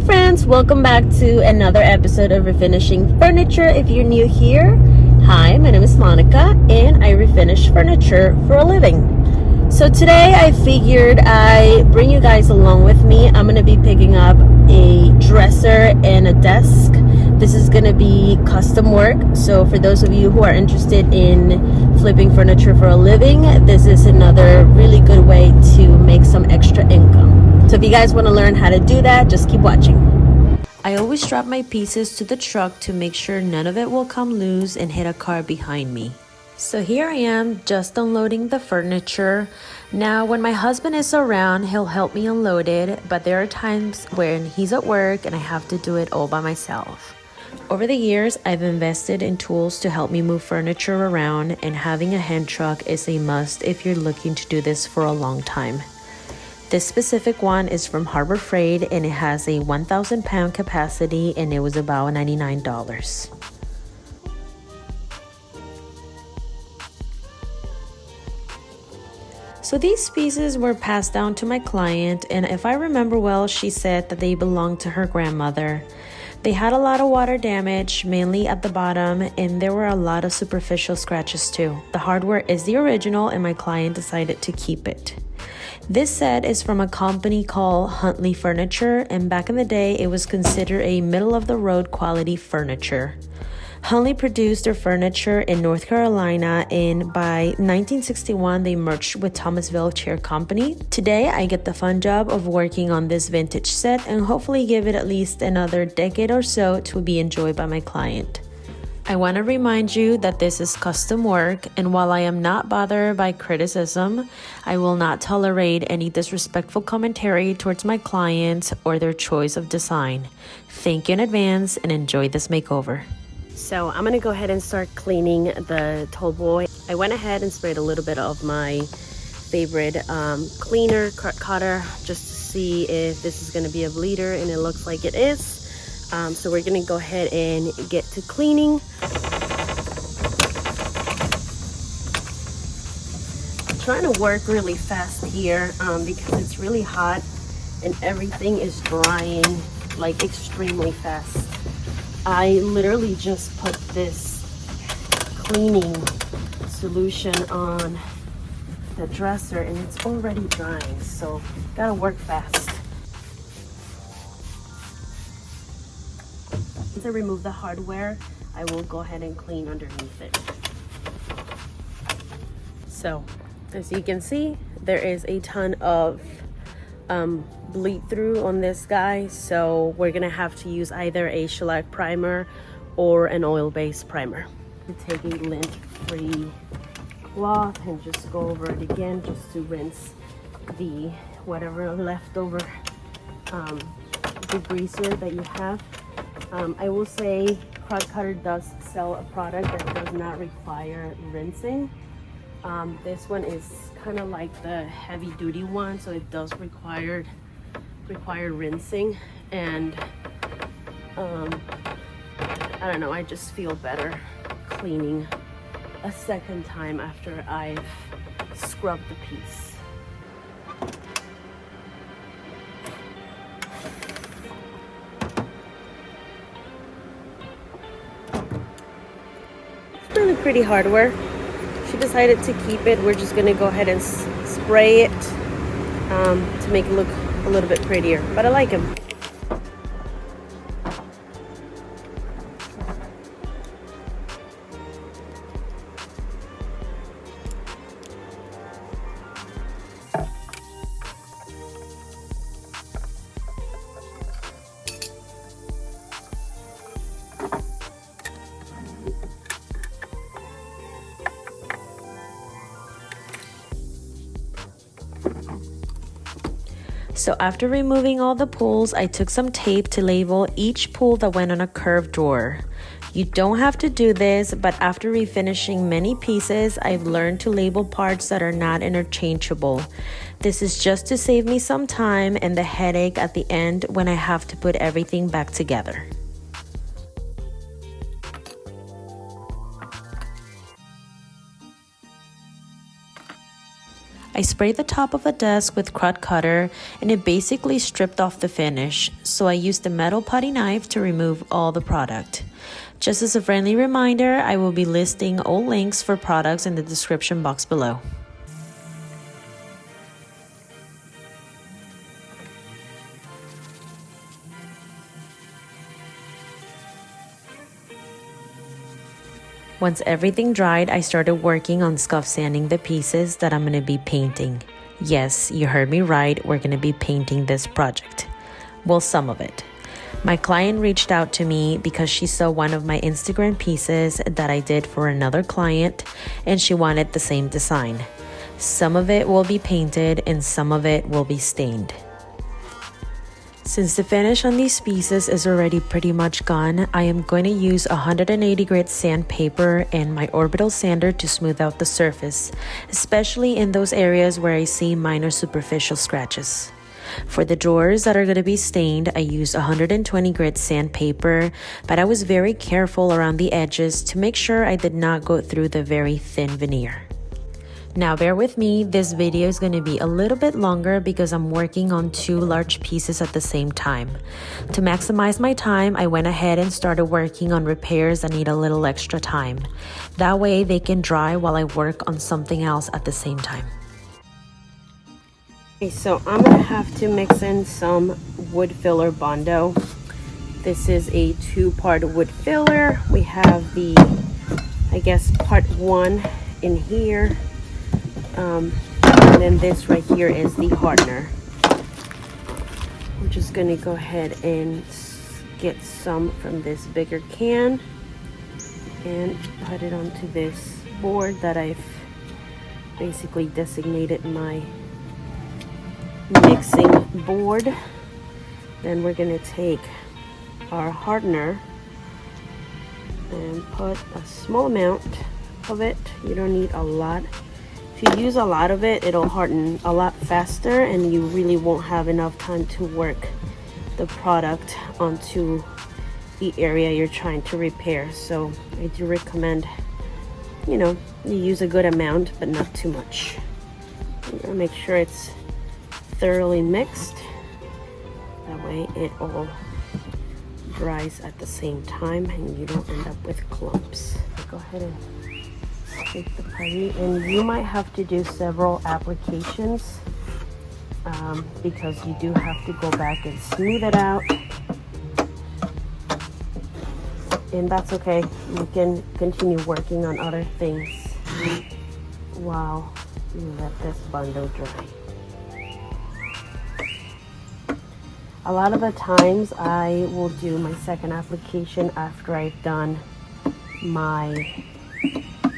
friends, welcome back to another episode of Refinishing Furniture. If you're new here, hi, my name is Monica and I refinish furniture for a living. So today I figured I bring you guys along with me. I'm going to be picking up a dresser and a desk. This is going to be custom work. So for those of you who are interested in flipping furniture for a living, this is another really good way to make some extra income. So if you guys want to learn how to do that, just keep watching. I always strap my pieces to the truck to make sure none of it will come loose and hit a car behind me. So here I am just unloading the furniture. Now when my husband is around, he'll help me unload it, but there are times when he's at work and I have to do it all by myself. Over the years, I've invested in tools to help me move furniture around, and having a hand truck is a must if you're looking to do this for a long time. This specific one is from Harbor Freight and it has a 1,000 pound capacity and it was about $99. So these pieces were passed down to my client, and if I remember well, she said that they belonged to her grandmother. They had a lot of water damage, mainly at the bottom, and there were a lot of superficial scratches too. The hardware is the original and my client decided to keep it. This set is from a company called Huntley Furniture, and back in the day, it was considered a middle-of-the-road quality furniture. Huntley produced their furniture in North Carolina, and by 1961, they merged with Thomasville Chair Company. Today, I get the fun job of working on this vintage set and hopefully give it at least another decade or so to be enjoyed by my client. I want to remind you that this is custom work, and while I am not bothered by criticism, I will not tolerate any disrespectful commentary towards my clients or their choice of design. Thank you in advance and enjoy this makeover. So I'm going to go ahead and start cleaning the tall boy. I went ahead and sprayed a little bit of my favorite cleaner, cutter, just to see if this is going to be a bleeder, and it looks like it is. So we're gonna go ahead and get to cleaning. I'm trying to work really fast here because it's really hot and everything is drying like extremely fast. I literally just put this cleaning solution on the dresser and it's already drying, so gotta work fast. Once I remove the hardware, I will go ahead and clean underneath it. So, as you can see, there is a ton of bleed through on this guy, so we're gonna have to use either a shellac primer or an oil-based primer. Take a lint-free cloth and just go over it again just to rinse the whatever leftover degreaser that you have. I will say Crud Cutter does sell a product that does not require rinsing. This one is kind of like the heavy duty one, so it does require rinsing, and I don't know, I just feel better cleaning a second time after I've scrubbed the piece. Really pretty hardware. She decided to keep it. We're just gonna go ahead and spray it to make it look a little bit prettier, but I like him. So after removing all the pulls, I took some tape to label each pull that went on a curved drawer. You don't have to do this, but after refinishing many pieces, I've learned to label parts that are not interchangeable. This is just to save me some time and the headache at the end when I have to put everything back together. I I sprayed the top of a desk with crud cutter and it basically stripped off the finish, so I used a metal putty knife to remove all the product. Just as a friendly reminder, I will be listing all links for products in the description box below. Once everything dried, I started working on scuff sanding the pieces that I'm going to be painting. Yes, you heard me right, we're going to be painting this project. Well, some of it. My client reached out to me because she saw one of my Instagram pieces that I did for another client and she wanted the same design. Some of it will be painted and some of it will be stained. Since the finish on these pieces is already pretty much gone, I am going to use 180 grit sandpaper and my orbital sander to smooth out the surface, especially in those areas where I see minor superficial scratches. For the drawers that are going to be stained, I used 120 grit sandpaper, but I was very careful around the edges to make sure I did not go through the very thin veneer. Now bear with me, this video is going to be a little bit longer because I'm working on two large pieces at the same time. To maximize my time, I went ahead and started working on repairs that need a little extra time. That way they can dry while I work on something else at the same time. Okay, so I'm going to have to mix in some wood filler Bondo. This is a two-part wood filler. We have the, I guess, part one in here. And then this right here is the hardener. I'm just gonna go ahead and get some from this bigger can and put it onto this board that I've basically designated my mixing board. Then we're gonna take our hardener and put a small amount of it. You don't need a lot. If you use a lot of it, it'll harden a lot faster and you really won't have enough time to work the product onto the area you're trying to repair. So I do recommend, you use a good amount, but not too much. You're gonna make sure it's thoroughly mixed. That way it all dries at the same time and you don't end up with clumps. Go ahead and take the putty, and you might have to do several applications because you do have to go back and smooth it out, and that's okay. You can continue working on other things while you let this bundle dry. A lot of the times I will do my second application after I've done my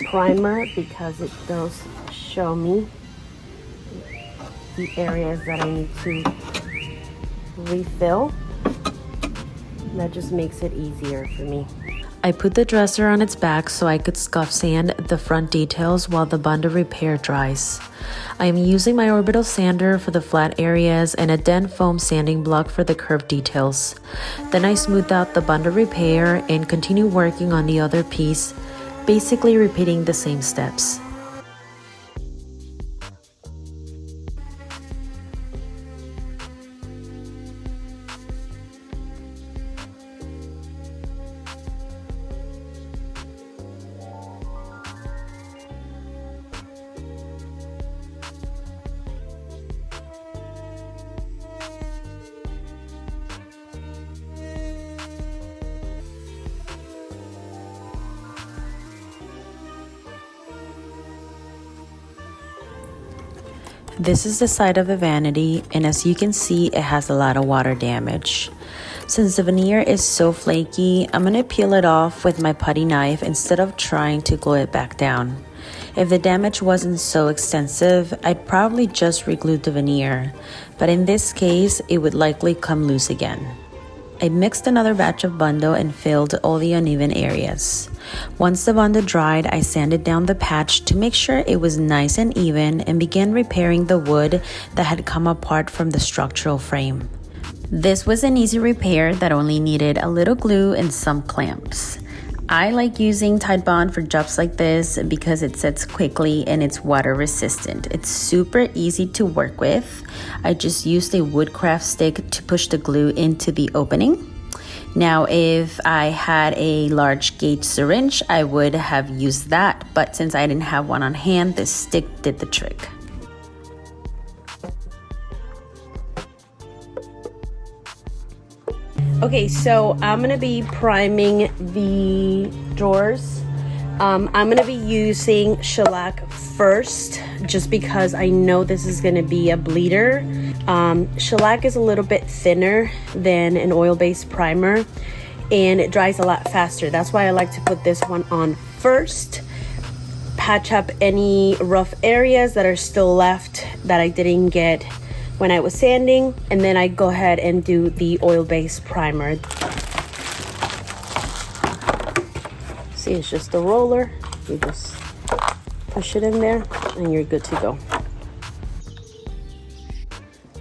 primer because it does show me the areas that I need to refill. That just makes it easier for me. I put the dresser on its back so I could scuff sand the front details while the Bondo repair dries. I am using my orbital sander for the flat areas and a dent foam sanding block for the curved details. Then I smoothed out the Bondo repair and continue working on the other piece, basically repeating the same steps. This is the side of the vanity, and as you can see, it has a lot of water damage. Since the veneer is so flaky, I'm going to peel it off with my putty knife instead of trying to glue it back down. If the damage wasn't so extensive, I'd probably just re-glue the veneer, but in this case, it would likely come loose again. I mixed another batch of Bondo and filled all the uneven areas. Once the Bondo dried, I sanded down the patch to make sure it was nice and even and began repairing the wood that had come apart from the structural frame. This was an easy repair that only needed a little glue and some clamps. I like using Tide Bond for jobs like this because it sets quickly and it's water resistant. It's super easy to work with. I just used a woodcraft stick to push the glue into the opening. Now, if I had a large gauge syringe, I would have used that, but since I didn't have one on hand, this stick did the trick. Okay, so I'm gonna be priming the drawers. I'm gonna be using shellac first, just because I know this is gonna be a bleeder. Shellac is a little bit thinner than an oil-based primer, and it dries a lot faster. That's why I like to put this one on first, patch up any rough areas that are still left that I didn't get when I was sanding, and then I go ahead and do the oil-based primer. See, it's just a roller. You just push it in there and you're good to go.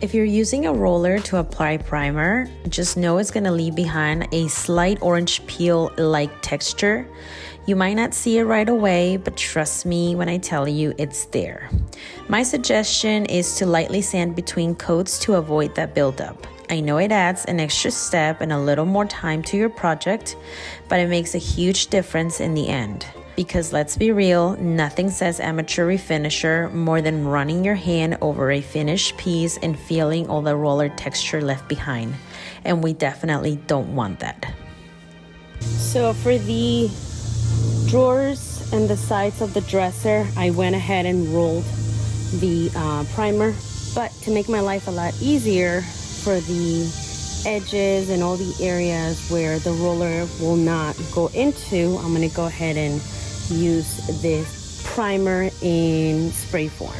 If you're using a roller to apply primer, just know it's gonna leave behind a slight orange peel-like texture. You might not see it right away, but trust me when I tell you it's there. My suggestion is to lightly sand between coats to avoid that buildup. I know it adds an extra step and a little more time to your project, but it makes a huge difference in the end. Because let's be real, nothing says amateur refinisher more than running your hand over a finished piece and feeling all the roller texture left behind. And we definitely don't want that. So for the drawers and the sides of the dresser, I went ahead and rolled the primer. But to make my life a lot easier for the edges and all the areas where the roller will not go into, I'm going to go ahead and use this primer in spray form.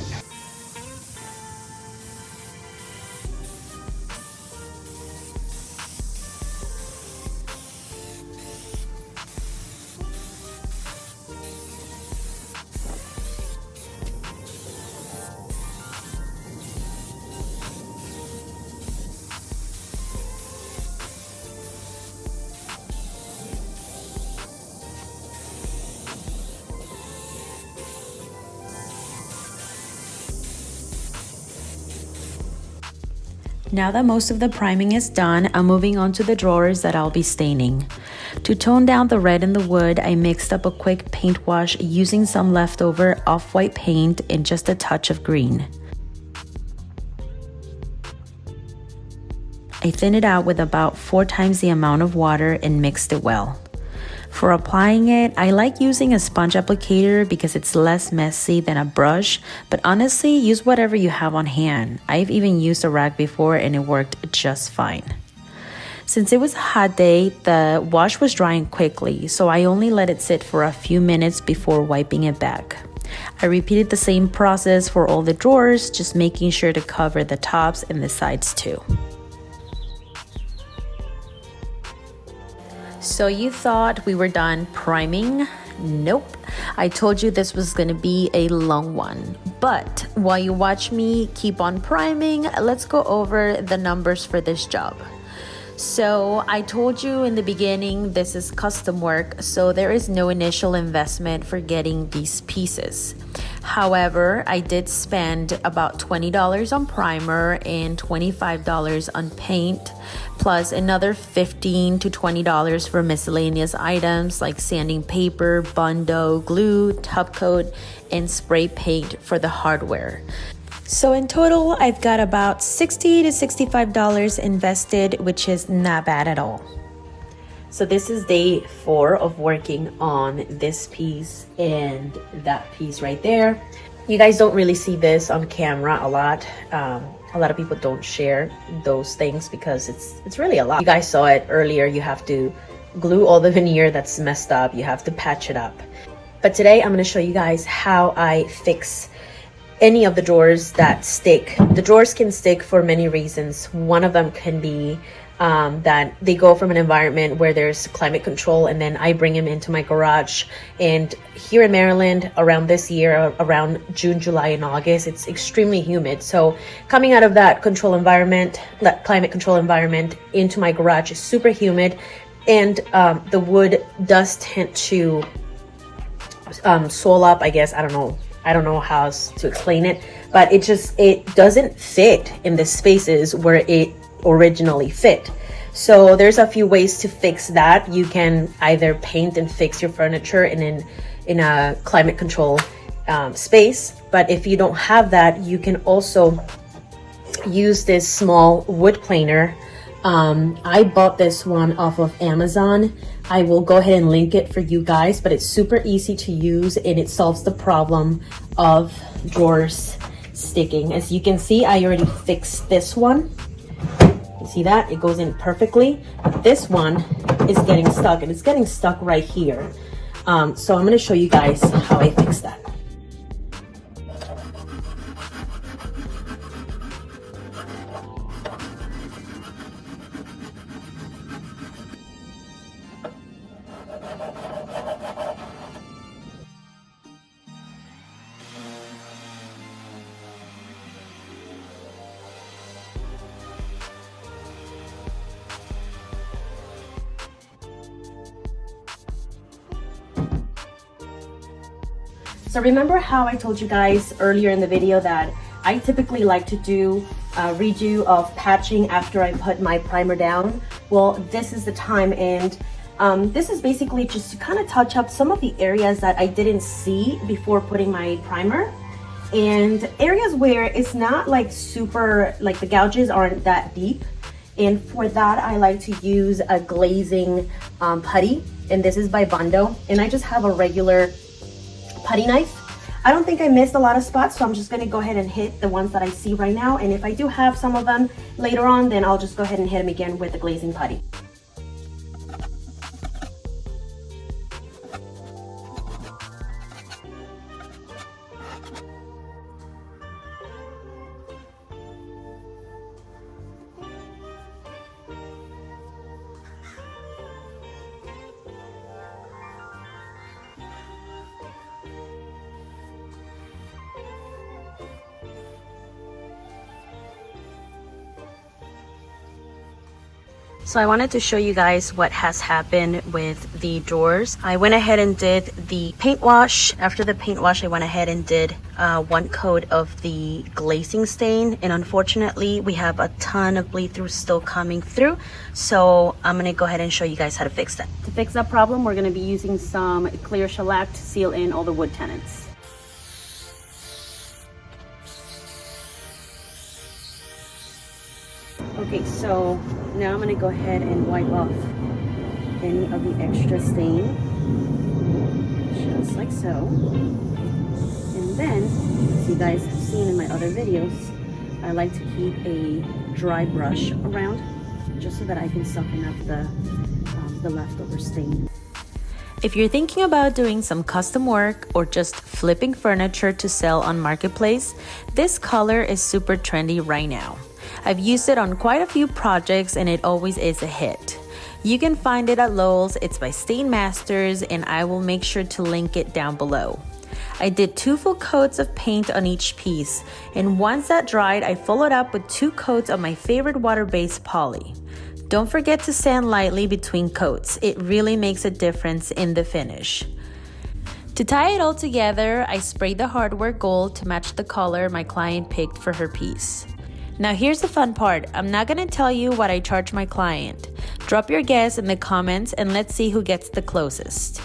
Now that most of the priming is done, I'm moving on to the drawers that I'll be staining. To tone down the red in the wood, I mixed up a quick paint wash using some leftover off-white paint and just a touch of green. I thinned it out with about 4 times the amount of water and mixed it well. For applying it, I like using a sponge applicator because it's less messy than a brush, but honestly, use whatever you have on hand. I've even used a rag before and it worked just fine. Since it was a hot day, the wash was drying quickly, so I only let it sit for a few minutes before wiping it back. I repeated the same process for all the drawers, just making sure to cover the tops and the sides too. So you thought we were done priming? Nope. I told you this was gonna be a long one. But while you watch me keep on priming, let's go over the numbers for this job. So I told you in the beginning, this is custom work, so there is no initial investment for getting these pieces. However, I did spend about $20 on primer and $25 on paint, plus another $15 to $20 for miscellaneous items like sanding paper, Bondo, glue, top coat, and spray paint for the hardware. So in total, I've got about $60 to $65 invested, which is not bad at all. So this is day 4 of working on this piece and that piece right there. You guys don't really see this on camera a lot. A lot of people don't share those things because it's really a lot. You guys saw it earlier. You have to glue all the veneer that's messed up. You have to patch it up. But today I'm going to show you guys how I fix any of the drawers that stick. The drawers can stick for many reasons. One of them can be that they go from an environment where there's climate control, and then I bring them into my garage. And here in Maryland, around this year, around June, July, and August, it's extremely humid. So coming out of that control environment, that climate control environment, into my garage is super humid. and the wood does tend to swell up, I guess. I don't know how else to explain it, but it doesn't fit in the spaces where it originally fit. So there's a few ways to fix that. You can either paint and fix your furniture in a climate control space, but if you don't have that, you can also use this small wood planer. I bought this one off of Amazon. I will go ahead and link it for you guys, but it's super easy to use and it solves the problem of drawers sticking. As you can see, I already fixed this one. You see that? It goes in perfectly. But this one is getting stuck, and it's getting stuck right here. So I'm going to show you guys how I fixed that. So remember how I told you guys earlier in the video that I typically like to do a redo of patching after I put my primer down? Well, this is the time, and this is basically just to kind of touch up some of the areas that I didn't see before putting my primer, and areas where it's not like super, like the gouges aren't that deep. And for that, I like to use a glazing putty, and this is by Bondo, and I just have a regular putty knife. I don't think I missed a lot of spots, so I'm just going to go ahead and hit the ones that I see right now, and if I do have some of them later on, then I'll just go ahead and hit them again with the glazing putty. So I wanted to show you guys what has happened with the drawers. I went ahead and did the paint wash. After the paint wash, I went ahead and did one coat of the glazing stain. And unfortunately, we have a ton of bleed through still coming through. So I'm gonna go ahead and show you guys how to fix that. To fix that problem, we're gonna be using some clear shellac to seal in all the wood tenants. Okay, so now I'm going to go ahead and wipe off any of the extra stain, just like so. And then, as you guys have seen in my other videos, I like to keep a dry brush around, just so that I can soften up the leftover stain. If you're thinking about doing some custom work or just flipping furniture to sell on Marketplace, this color is super trendy right now. I've used it on quite a few projects and it always is a hit. You can find it at Lowe's. It's by Stain Masters, and I will make sure to link it down below. I did 2 full coats of paint on each piece, and once that dried, I followed up with 2 coats of my favorite water-based poly. Don't forget to sand lightly between coats. It really makes a difference in the finish. To tie it all together, I sprayed the hardware gold to match the color my client picked for her piece. Now here's the fun part. I'm not gonna tell you what I charge my client. Drop your guess in the comments and let's see who gets the closest.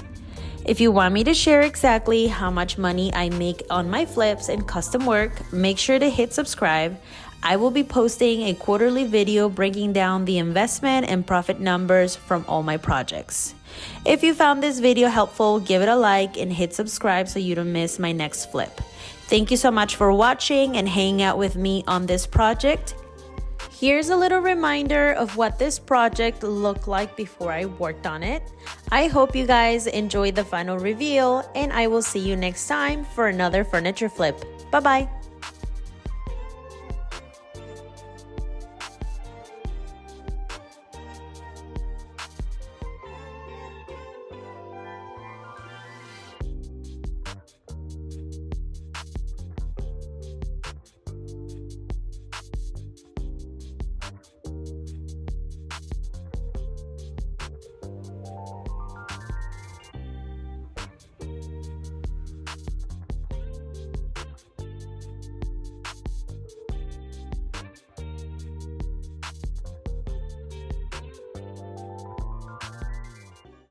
If you want me to share exactly how much money I make on my flips and custom work, make sure to hit subscribe. I will be posting a quarterly video breaking down the investment and profit numbers from all my projects. If you found this video helpful, give it a like and hit subscribe so you don't miss my next flip. Thank you so much for watching and hanging out with me on this project. Here's a little reminder of what this project looked like before I worked on it. I hope you guys enjoyed the final reveal, and I will see you next time for another furniture flip. Bye-bye.